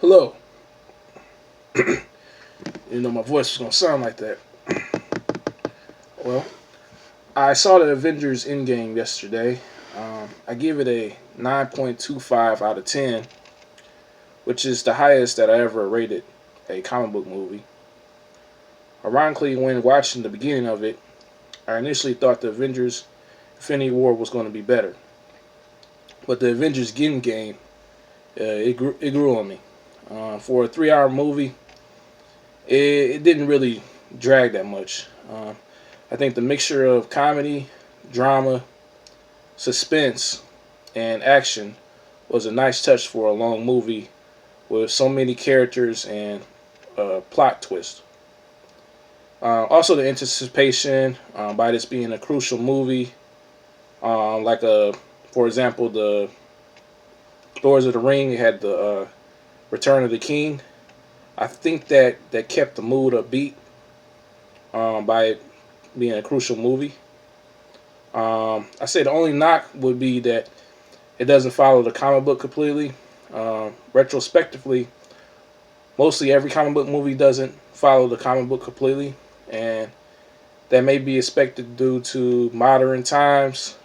Hello. My voice was gonna sound like that. Well, I saw the Avengers Endgame yesterday. I give it a 9.25 out of 10, which is the highest that I ever rated a comic book movie. Ironically, when watching the beginning of it, I initially thought the Avengers Infinity War was going to be better, but the Avengers Endgame it grew on me. For a 3 hour movie, it didn't really drag that much. I think the mixture of comedy, drama, suspense, and action was a nice touch for a long movie with so many characters and plot twist. Also, the anticipation by this being a crucial movie, for example, the Doors of the Ring had the Return of the King. I think that kept the mood upbeat by it being a crucial movie. I say the only knock would be that it doesn't follow the comic book completely. Retrospectively, mostly every comic book movie doesn't follow the comic book completely, and that may be expected due to modern times,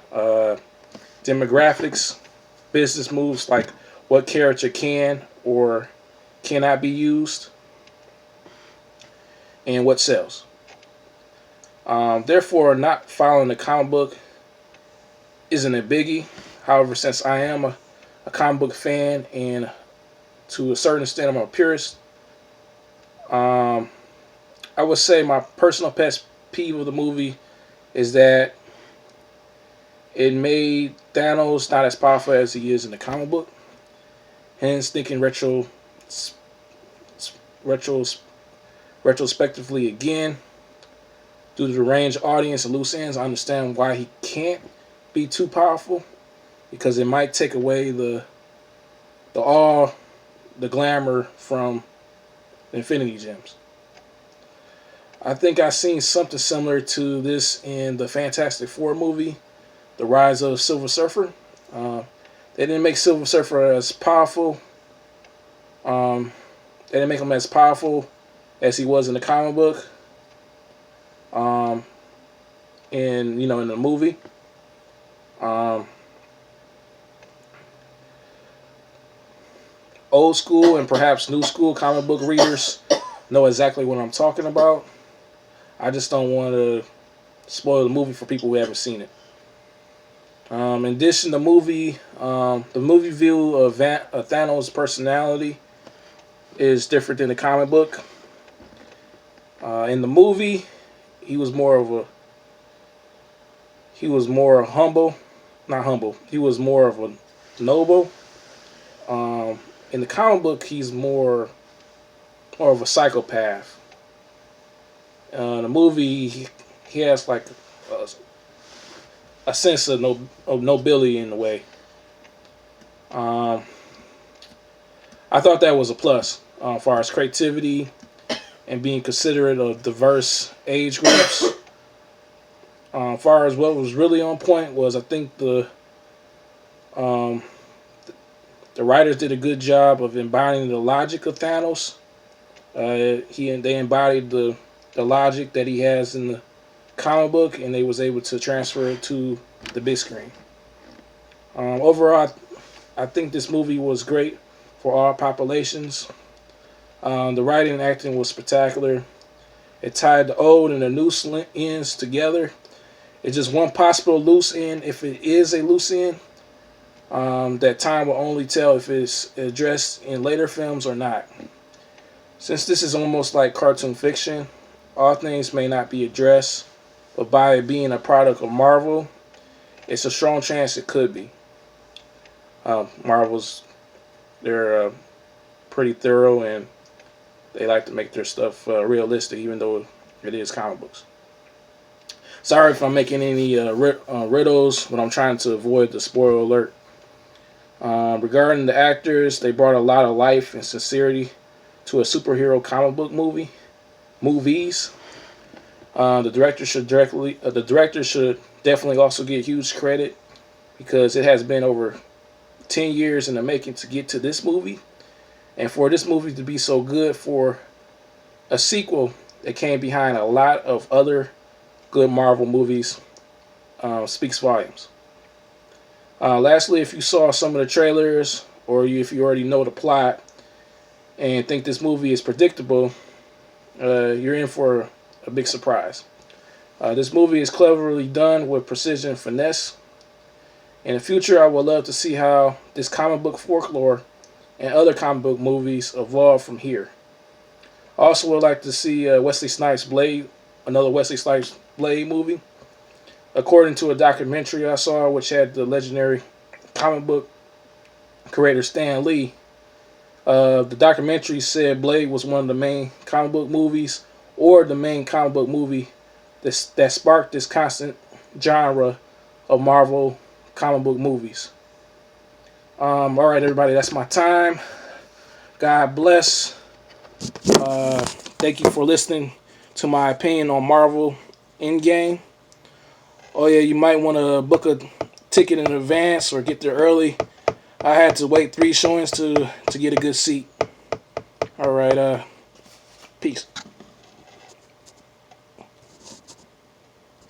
demographics, business moves like what character can or cannot be used, and what sells. Therefore, not following the comic book isn't a biggie. However, since I am a comic book fan and to a certain extent I'm a purist, um, I would say my personal pet peeve of the movie is that it made Thanos not as powerful as he is in the comic book. Hence, thinking retro, retrospectively again, due to the range audience and loose ends, I understand why he can't be too powerful because it might take away the awe, the glamour from the Infinity Gems. I think I've seen something similar to this in the Fantastic Four movie, The Rise of Silver Surfer. Uh, they didn't make Silver Surfer as powerful. Um, they didn't make him as powerful as he was in the comic book. Um, in the movie. Um, Old school and perhaps new school comic book readers know exactly what I'm talking about. I just don't want to spoil the movie for people who haven't seen it. In addition, the movie view of Thanos' personality is different than the comic book. In the movie, he was more of a he was more humble, not humble. He was more of a noble. Um, in the comic book, he's more of a psychopath. In the movie, he has like a sense of nobility in a way. Um, I thought that was a plus as far as creativity and being considerate of diverse age groups. As far as what was really on point was, I think um, the writers did a good job of embodying the logic of Thanos. They embodied the logic that he has in the comic book, and they was able to transfer it to the big screen. Overall, I think this movie was great for all populations. The writing and acting was spectacular. It tied the old and the new ends together. It's just one possible loose end, if it is a loose end, that time will only tell if it's addressed in later films or not. Since this is almost like cartoon fiction, all things may not be addressed, but by it being a product of Marvel, it's a strong chance it could be. Marvel's they're pretty thorough and they like to make their stuff realistic, even though it is comic books. Sorry if I'm making any riddles, but I'm trying to avoid the spoiler alert. Regarding the actors, they brought a lot of life and sincerity to a superhero comic book movies. The director should definitely also get huge credit because it has been over 10 years in the making to get to this movie, And for this movie to be so good for a sequel that came behind a lot of other good Marvel movies speaks volumes. Lastly, if you saw some of the trailers or if you already know the plot and think this movie is predictable, you're in for a big surprise. This movie is cleverly done with precision and finesse. In the future, I would love to see how this comic book folklore and other comic book movies evolve from here. I also would like to see Wesley Snipes' Blade, another Wesley Snipes Blade movie. According to a documentary I saw, which had the legendary comic book creator Stan Lee, the documentary said Blade was one of the main comic book movies, or the main comic book movie that sparked this constant genre of Marvel comic book movies. All right, everybody, that's my time. God bless. Thank you for listening to my opinion on Marvel Endgame. Oh yeah, you might want to book a ticket in advance or get there early. I had to wait 3 showings to get a good seat. All right, peace.